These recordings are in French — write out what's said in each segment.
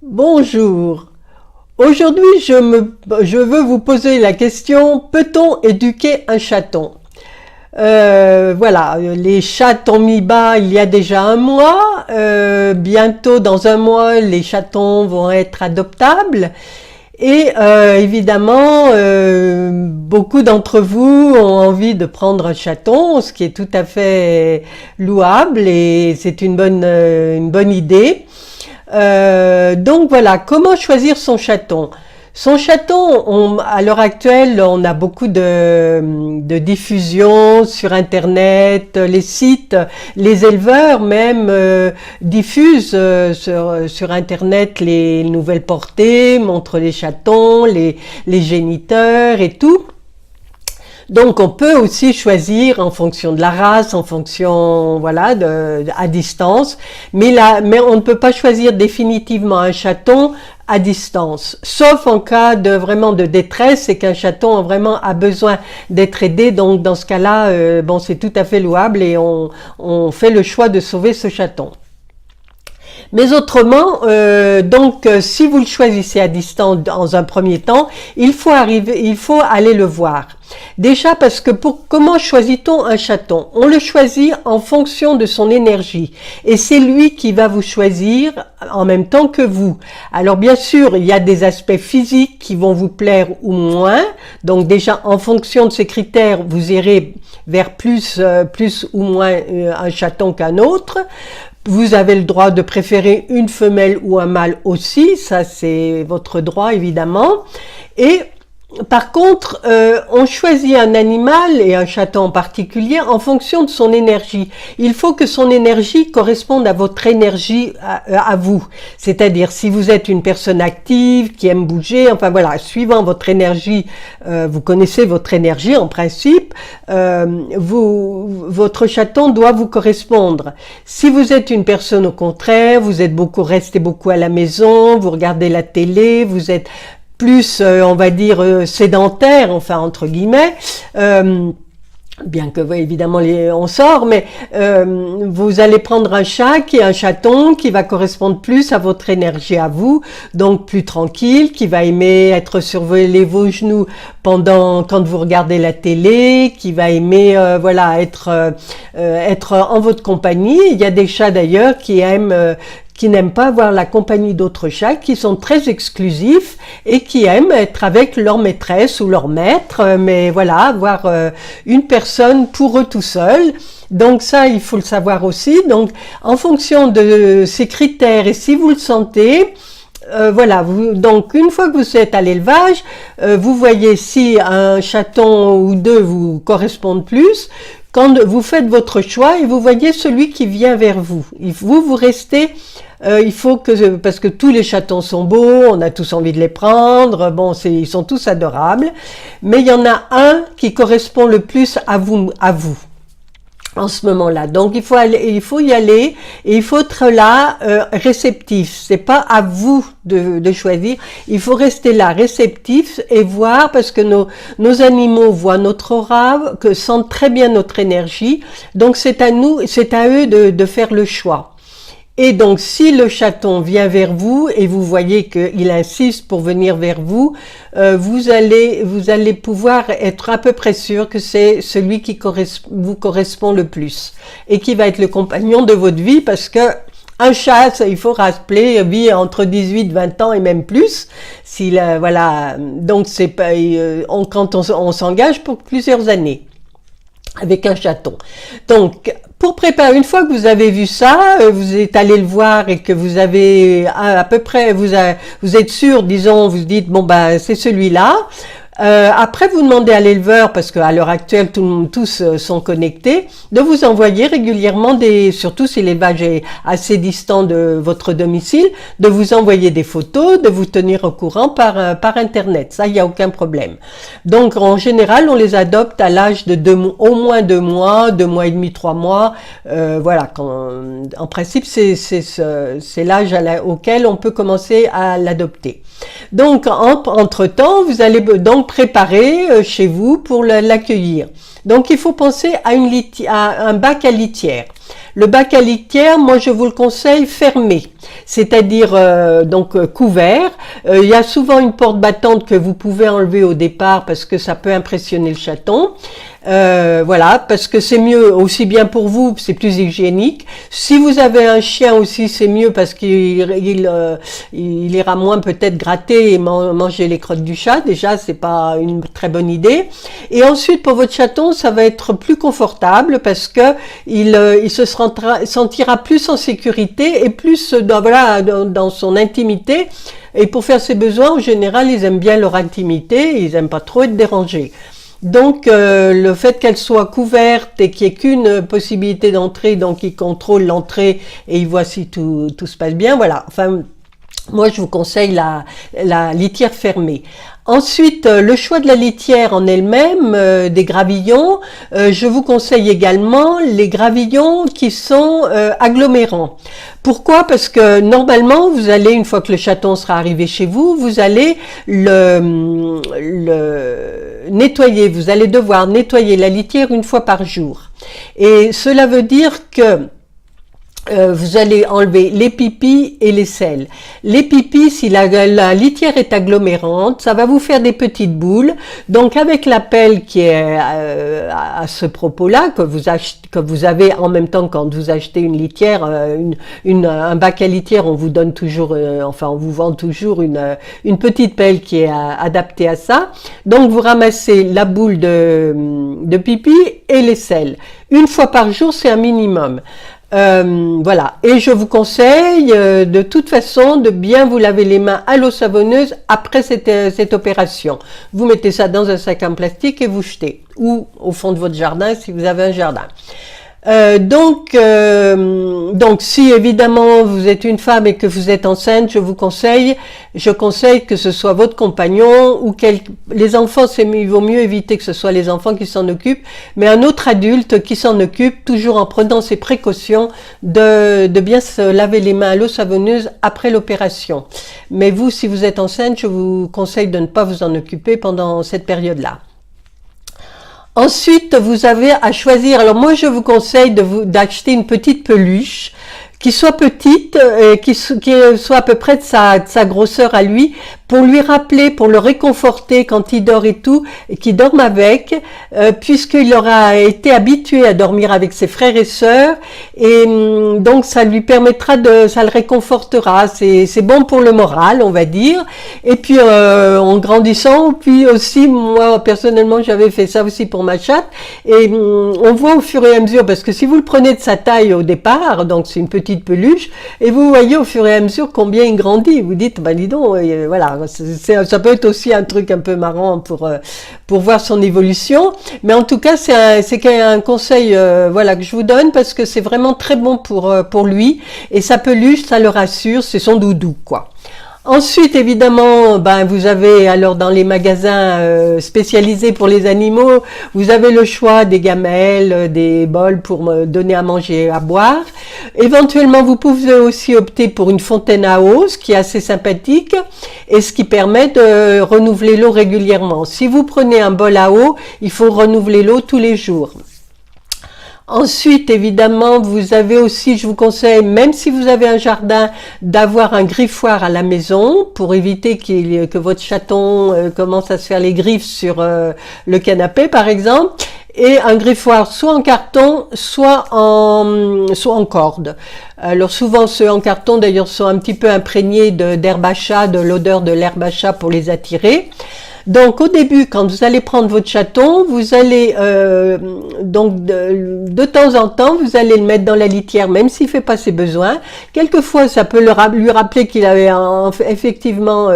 Bonjour. Aujourd'hui, je veux vous poser la question, peut-on éduquer un chaton? Voilà, les chats ont mis bas il y a déjà un mois. Bientôt, dans un mois, les chatons vont être adoptables. Et évidemment, beaucoup d'entre vous ont envie de prendre un chaton, ce qui est tout à fait louable et c'est une bonne idée. Donc voilà, comment choisir son chaton? Son chaton, à l'heure actuelle, on a beaucoup de diffusion sur Internet, les sites, les éleveurs même diffusent sur Internet les nouvelles portées, montrent les chatons, les géniteurs et tout. Donc on peut aussi choisir en fonction de la race, en fonction voilà à distance, mais on ne peut pas choisir définitivement un chaton à distance, sauf en cas de vraiment de détresse et qu'un chaton vraiment a besoin d'être aidé. Donc dans ce cas-là, bon, c'est tout à fait louable et on fait le choix de sauver ce chaton. Mais autrement, si vous le choisissez à distance dans un premier temps, il faut aller le voir. Déjà parce que comment choisit-on un chaton? On le choisit en fonction de son énergie et c'est lui qui va vous choisir en même temps que vous. Alors bien sûr, il y a des aspects physiques qui vont vous plaire ou moins. Donc déjà en fonction de ces critères, vous irez vers plus ou moins un chaton qu'un autre. Vous avez le droit de préférer une femelle ou un mâle aussi, ça c'est votre droit évidemment. Et par contre, on choisit un animal et un chaton en particulier en fonction de son énergie. Il faut que son énergie corresponde à votre énergie à vous. C'est-à-dire si vous êtes une personne active, qui aime bouger, enfin voilà, suivant votre énergie, vous connaissez votre énergie en principe, votre chaton doit vous correspondre. Si vous êtes une personne au contraire, vous êtes restez beaucoup à la maison, vous regardez la télé, vous êtes plus, on va dire, sédentaire, enfin entre guillemets, bien que évidemment on sort, mais vous allez prendre un chat qui est un chaton qui va correspondre plus à votre énergie à vous, donc plus tranquille, qui va aimer être sur vos genoux quand vous regardez la télé, qui va aimer voilà être en votre compagnie. Il y a des chats d'ailleurs qui n'aiment pas avoir la compagnie d'autres chats, qui sont très exclusifs et qui aiment être avec leur maîtresse ou leur maître, mais voilà, avoir une personne pour eux tout seuls. Donc ça, il faut le savoir aussi. Donc en fonction de ces critères et si vous le sentez, voilà, donc une fois que vous êtes à l'élevage, vous voyez si un chaton ou deux vous correspondent plus. Quand vous faites votre choix et vous voyez celui qui vient vers vous, vous restez, il faut que, parce que tous les chatons sont beaux, on a tous envie de les prendre, bon, ils sont tous adorables, mais il y en a un qui correspond le plus à vous en ce moment-là. Donc il faut y aller et il faut être là réceptif. C'est pas à vous de choisir. Il faut rester là réceptif et voir parce que nos animaux voient notre aura, sentent très bien notre énergie. Donc c'est à eux de faire le choix. Et donc, si le chaton vient vers vous et vous voyez qu'il insiste pour venir vers vous, vous allez pouvoir être à peu près sûr que c'est celui qui vous correspond le plus et qui va être le compagnon de votre vie parce que un chat, il faut rappeler, vit entre 18, 20 ans et même plus. Voilà, donc c'est pas, quand on s'engage pour plusieurs années avec un chaton. Donc, pour préparer, une fois que vous avez vu ça, vous êtes allé le voir et que vous avez à peu près, vous êtes sûr, disons, vous dites, bon ben c'est celui-là. Après, vous demandez à l'éleveur, parce qu'à l'heure actuelle, tous sont connectés, de vous envoyer régulièrement surtout si l'élevage est assez distant de votre domicile, de vous envoyer des photos, de vous tenir au courant par Internet. Ça, il n'y a aucun problème. Donc, en général, on les adopte à l'âge de au moins 2 mois, 2 mois et demi, 3 mois. Voilà, en principe, c'est l'âge auquel on peut commencer à l'adopter. Donc, entre-temps, vous allez donc préparer chez vous pour l'accueillir. Donc, il faut penser à un bac à litière. Le bac à litière, moi je vous le conseille fermé, c'est-à-dire couvert. Il y a souvent une porte battante que vous pouvez enlever au départ parce que ça peut impressionner le chaton. Voilà, parce que c'est mieux aussi bien pour vous, c'est plus hygiénique. Si vous avez un chien aussi, c'est mieux parce qu'il ira moins peut-être gratter et manger les crottes du chat. Déjà, c'est pas une très bonne idée. Et ensuite, pour votre chaton, ça va être plus confortable parce que il se sentira plus en sécurité et plus dans son intimité. Et pour faire ses besoins, en général, ils aiment bien leur intimité, ils aiment pas trop être dérangés. Donc le fait qu'elle soit couverte et qu'il n'y ait qu'une possibilité d'entrée, donc il contrôle l'entrée et il voit si tout se passe bien, voilà. Enfin, moi je vous conseille la litière fermée. Ensuite, le choix de la litière en elle-même, des gravillons, je vous conseille également les gravillons qui sont agglomérants. Pourquoi? Parce que normalement, vous allez, une fois que le chaton sera arrivé chez vous, vous allez le nettoyer. Vous allez devoir nettoyer la litière une fois par jour. Et cela veut dire que vous allez enlever les pipis et les selles. Les pipis, si la litière est agglomérante, ça va vous faire des petites boules. Donc avec la pelle qui est à ce propos-là, que vous avez en même temps quand vous achetez une litière, un bac à litière, on vous donne toujours, on vous vend toujours une petite pelle qui est adaptée à ça. Donc vous ramassez la boule de pipi et les selles. Une fois par jour, c'est un minimum. Voilà, et je vous conseille de toute façon de bien vous laver les mains à l'eau savonneuse après cette opération. Vous mettez ça dans un sac en plastique et vous jetez, ou au fond de votre jardin si vous avez un jardin. Donc si évidemment vous êtes une femme et que vous êtes enceinte, je conseille que ce soit votre compagnon ou les enfants, il vaut mieux éviter que ce soit les enfants qui s'en occupent, mais un autre adulte qui s'en occupe, toujours en prenant ses précautions de bien se laver les mains à l'eau savonneuse après l'opération. Mais vous, si vous êtes enceinte, je vous conseille de ne pas vous en occuper pendant cette période-là. Ensuite, vous avez à choisir. Alors moi, je vous conseille d'acheter une petite peluche qui soit petite, qui soit à peu près de sa grosseur à lui, pour lui rappeler, pour le réconforter quand il dort et tout, et qu'il dorme avec, puisqu'il aura été habitué à dormir avec ses frères et sœurs, et donc ça lui permettra ça le réconfortera, c'est bon pour le moral, on va dire, et puis en grandissant, puis aussi, moi personnellement, j'avais fait ça aussi pour ma chatte, et on voit au fur et à mesure, parce que si vous le prenez de sa taille au départ, donc c'est une petite peluche, et vous voyez au fur et à mesure combien il grandit, vous dites, bah dis donc, voilà, ça peut être aussi un truc un peu marrant pour voir son évolution, mais en tout cas c'est un conseil voilà que je vous donne parce que c'est vraiment très bon pour lui, et sa peluche, ça le rassure, c'est son doudou quoi. Ensuite, évidemment, vous avez alors dans les magasins spécialisés pour les animaux, vous avez le choix des gamelles, des bols pour donner à manger et à boire. Éventuellement, vous pouvez aussi opter pour une fontaine à eau, ce qui est assez sympathique et ce qui permet de renouveler l'eau régulièrement. Si vous prenez un bol à eau, il faut renouveler l'eau tous les jours. Ensuite, évidemment, vous avez aussi, je vous conseille, même si vous avez un jardin, d'avoir un griffoir à la maison pour éviter que votre chaton commence à se faire les griffes sur le canapé, par exemple. Et un griffoir soit en carton, soit en corde. Alors souvent ceux en carton d'ailleurs sont un petit peu imprégnés d'herbe à chat, de l'odeur de l'herbe à chat pour les attirer. Donc au début, quand vous allez prendre votre chaton, vous allez de temps en temps, vous allez le mettre dans la litière, même s'il fait pas ses besoins. Quelquefois, ça peut lui rappeler qu'il avait effectivement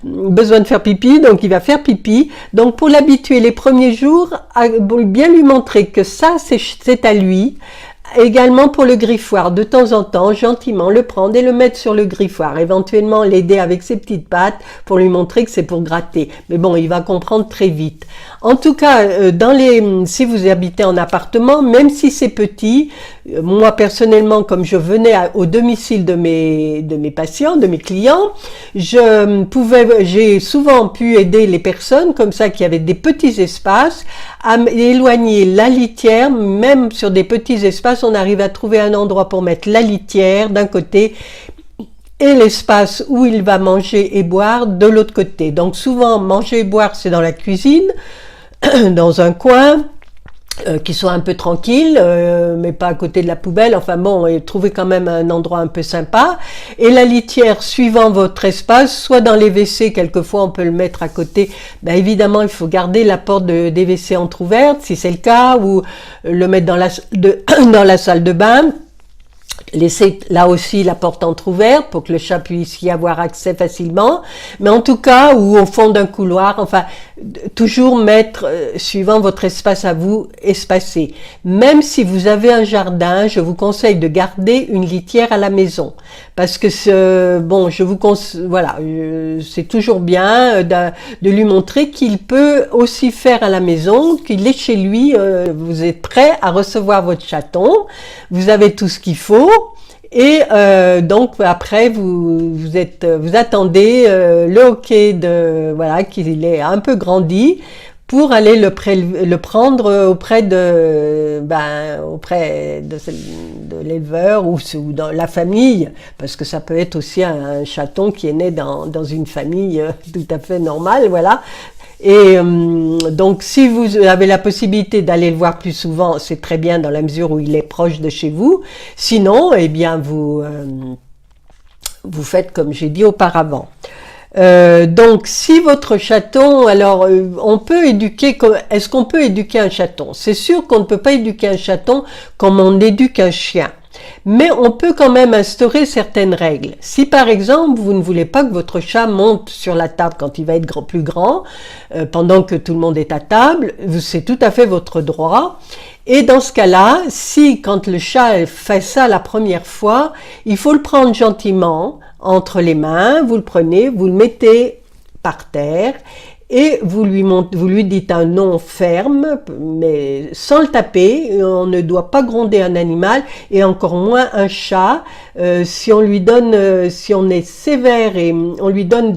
besoin de faire pipi, donc il va faire pipi. Donc pour l'habituer les premiers jours, à bien lui montrer que ça c'est à lui. Également pour le griffoir, de temps en temps, gentiment le prendre et le mettre sur le griffoir, éventuellement l'aider avec ses petites pattes pour lui montrer que c'est pour gratter. Mais bon, il va comprendre très vite. En tout cas, si vous habitez en appartement, même si c'est petit, moi personnellement, comme je venais au domicile de mes patients, de mes clients, j'ai souvent pu aider les personnes comme ça qui avaient des petits espaces à éloigner la litière, même sur des petits espaces, espace, on arrive à trouver un endroit pour mettre la litière d'un côté et l'espace où il va manger et boire de l'autre côté. Donc souvent, manger et boire, c'est dans la cuisine, dans un coin, qui soit un peu tranquille, mais pas à côté de la poubelle. Enfin bon, et trouver quand même un endroit un peu sympa. Et la litière, suivant votre espace, soit dans les WC, quelquefois on peut le mettre à côté. Ben évidemment, il faut garder la porte des WC entrouverte, si c'est le cas, ou le mettre dans dans la salle de bain. Laisser là aussi la porte entrouverte pour que le chat puisse y avoir accès facilement, mais en tout cas, ou au fond d'un couloir, enfin, toujours mettre, suivant votre espace à vous, espacé. Même si vous avez un jardin, je vous conseille de garder une litière à la maison, parce que bon, je vous conseille, voilà, c'est toujours bien de lui montrer qu'il peut aussi faire à la maison, qu'il est chez lui, vous êtes prêt à recevoir votre chaton, vous avez tout ce qu'il faut. Et donc après vous attendez le hockey voilà qu'il est un peu grandi pour aller le prendre auprès de l'éleveur ou dans la famille, parce que ça peut être aussi un chaton qui est né dans une famille tout à fait normale, voilà. Et donc si vous avez la possibilité d'aller le voir plus souvent, c'est très bien dans la mesure où il est proche de chez vous. Sinon, eh bien vous faites comme j'ai dit auparavant. Donc si votre chaton, alors on peut éduquer, est-ce qu'on peut éduquer un chaton? C'est sûr qu'on ne peut pas éduquer un chaton comme on éduque un chien. Mais on peut quand même instaurer certaines règles. Si par exemple, vous ne voulez pas que votre chat monte sur la table quand il va être plus grand, pendant que tout le monde est à table, c'est tout à fait votre droit. Et dans ce cas-là, si quand le chat fait ça la première fois, il faut le prendre gentiment entre les mains, vous le prenez, vous le mettez par terre, et vous lui dites un nom ferme, mais sans le taper. On ne doit pas gronder un animal, et encore moins un chat. Si on est sévère et on lui donne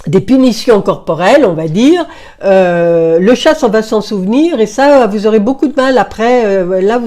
des punitions corporelles, on va dire, le chat va s'en souvenir, et ça, vous aurez beaucoup de mal après. Là,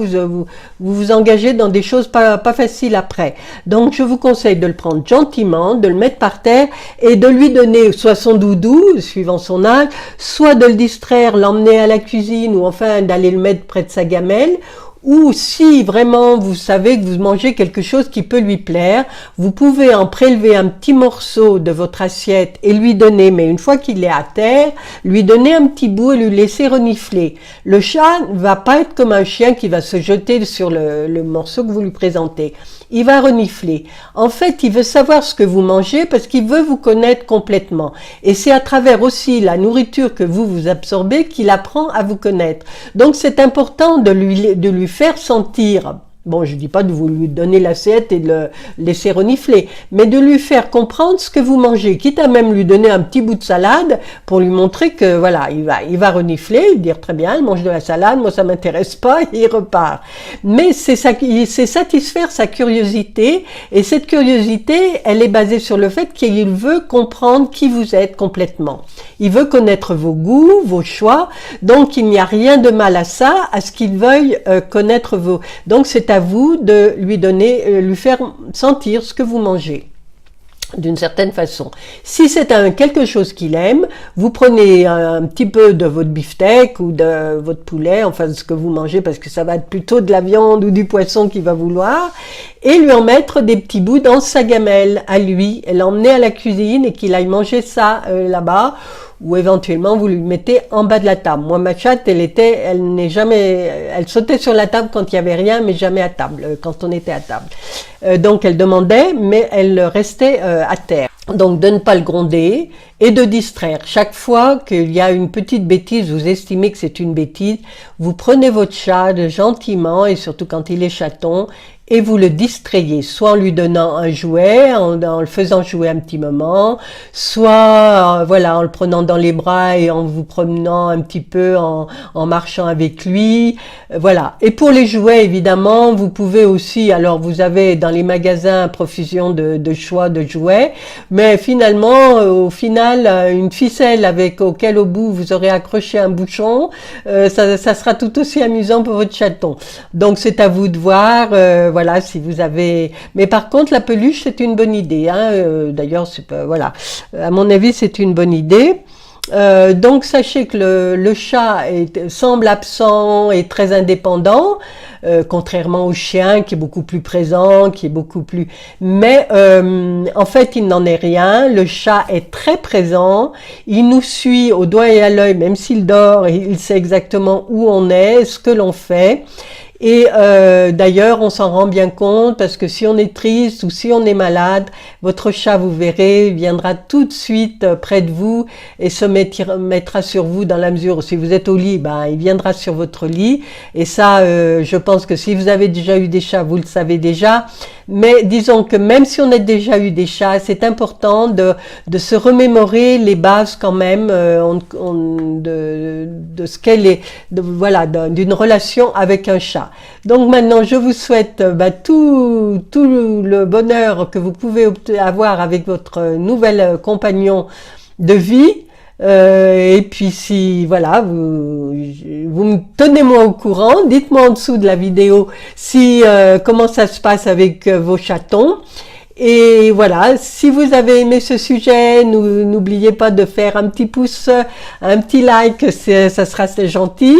vous engagez dans des choses pas faciles après. Donc, je vous conseille de le prendre gentiment, de le mettre par terre et de lui donner soit son doudou, suivant son âge, soit de le distraire, l'emmener à la cuisine, ou enfin d'aller le mettre près de sa gamelle. Ou si vraiment vous savez que vous mangez quelque chose qui peut lui plaire, vous pouvez en prélever un petit morceau de votre assiette et lui donner, mais une fois qu'il est à terre, lui donner un petit bout et lui laisser renifler. Le chat ne va pas être comme un chien qui va se jeter sur le morceau que vous lui présentez. Il va renifler. En fait, il veut savoir ce que vous mangez parce qu'il veut vous connaître complètement. Et c'est à travers aussi la nourriture que vous absorbez qu'il apprend à vous connaître. Donc c'est important de lui faire sentir. Bon, je dis pas de vous lui donner l'assiette et de le laisser renifler, mais de lui faire comprendre ce que vous mangez, quitte à même lui donner un petit bout de salade pour lui montrer que voilà, il va renifler, dire très bien, il mange de la salade, moi ça m'intéresse pas, et il repart. Mais c'est satisfaire sa curiosité, et cette curiosité, elle est basée sur le fait qu'il veut comprendre qui vous êtes complètement. Il veut connaître vos goûts, vos choix, donc il n'y a rien de mal à ça, à ce qu'il veuille connaître vos... Donc c'est à vous de lui faire sentir ce que vous mangez, d'une certaine façon. Si c'est quelque chose qu'il aime, vous prenez un petit peu de votre beefsteak ou de votre poulet, enfin de ce que vous mangez, parce que ça va être plutôt de la viande ou du poisson qu'il va vouloir, et lui en mettre des petits bouts dans sa gamelle à lui, et l'emmener à la cuisine et qu'il aille manger ça là-bas, ou éventuellement vous lui mettez en bas de la table. Moi, ma chatte, elle sautait sur la table quand il y avait rien, mais jamais à table, quand on était à table. Donc elle demandait, mais elle restait à terre. Donc de ne pas le gronder et de distraire. Chaque fois qu'il y a une petite bêtise, vous estimez que c'est une bêtise, vous prenez votre chat gentiment, et surtout quand il est chaton, et vous le distrayez, soit en lui donnant un jouet, en le faisant jouer un petit moment, soit voilà, en le prenant dans les bras et en vous promenant un petit peu, en marchant avec lui, voilà. Et pour les jouets, évidemment, vous pouvez aussi, alors vous avez dans les magasins profusion de choix de jouets, mais finalement, au final, une ficelle auquel au bout vous aurez accroché un bouchon, ça sera tout aussi amusant pour votre chaton. Donc c'est à vous de voir, voilà, si vous avez... Mais par contre, la peluche, c'est une bonne idée, hein, d'ailleurs, c'est pas... Voilà, à mon avis, c'est une bonne idée. Donc sachez que le chat semble absent et très indépendant, contrairement au chien qui est beaucoup plus présent, qui est beaucoup plus... Mais en fait, il n'en est rien. Le chat est très présent. Il nous suit au doigt et à l'œil, même s'il dort. Il sait exactement où on est, ce que l'on fait. Et d'ailleurs, on s'en rend bien compte parce que si on est triste ou si on est malade, votre chat, vous verrez, viendra tout de suite près de vous et se mettra sur vous dans la mesure où si vous êtes au lit, ben, il viendra sur votre lit. Et ça, je pense que si vous avez déjà eu des chats, vous le savez déjà. Mais disons que même si on a déjà eu des chats, c'est important de se remémorer les bases quand même de ce qu'elle est, voilà, d'une relation avec un chat. Donc maintenant, je vous souhaite tout le bonheur que vous pouvez avoir avec votre nouvel compagnon de vie. Et puis si voilà, vous me tenez-moi au courant, dites-moi en dessous de la vidéo si comment ça se passe avec vos chatons. Et voilà, si vous avez aimé ce sujet, n'oubliez pas de faire un petit pouce, un petit like, ça sera assez gentil.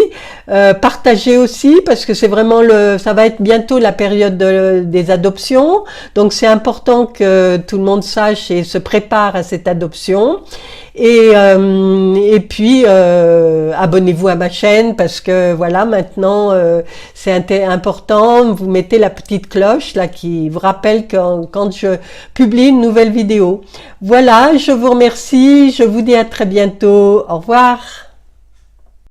Partagez aussi parce que c'est vraiment ça va être bientôt la période des adoptions. Donc c'est important que tout le monde sache et se prépare à cette adoption. Et puis abonnez-vous à ma chaîne parce que voilà, maintenant c'est important, vous mettez la petite cloche là qui vous rappelle quand je publie une nouvelle vidéo. Voilà, je vous remercie, je vous dis à très bientôt, au revoir.